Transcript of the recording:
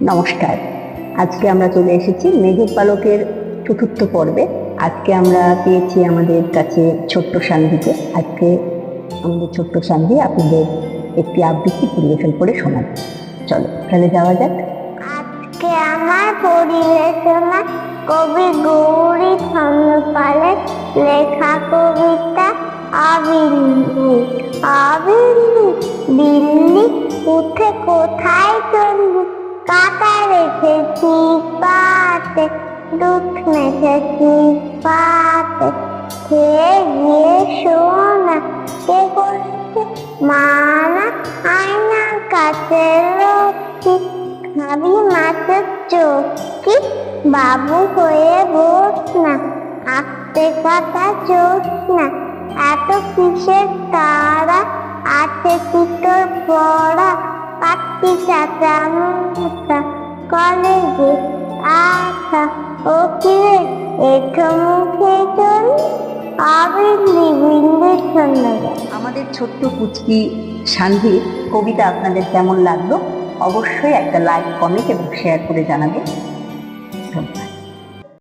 নমস্কার। আজকে আমরা চলে এসেছি মেঘের পালকের চতুর্থ পর্বে। আজকে আমরা পেয়েছি আমাদের কাছে ছোট্ট সান্ধিকে। আজকে আমাদের ছোট্ট সান্ধি আপনাদের একটি আবৃত্তি পরিবেশন করে শোনাবে। চলো তাহলে যাওয়া যাক। আজকে আমার পরিবেশনা কবি গৌরী ধর্মপালের লেখা কবিতা আবির্লি। আবির্লি দিল্লি উঠে কোথায় চললি, কাটা রেখেছি পাতে, দুধ মেখেছি পাতে, খেয়ে গিয়ে শোনা কে করেছে মানা, আয়নার কাছে লক্ষ্মী, খাবি মাছের চোখি, বাবু হয়ে বস না, আস্তে কথা চোখ না, এত কিসের তারা, আছে কি তোর পড়া, পাচ্ছি চাচা মুখা, কলেজে আশা, ও কিরে এঠো মুখে চলি, আবির্লি বিল্লি ধন্যবাদ। আমাদের ছোট্ট পুচকি সান্ধির কবিতা আপনাদের কেমন লাগলো অবশ্যই একটা লাইক, কমেন্ট এবং শেয়ার করে জানাবেন। ধন্যবাদ।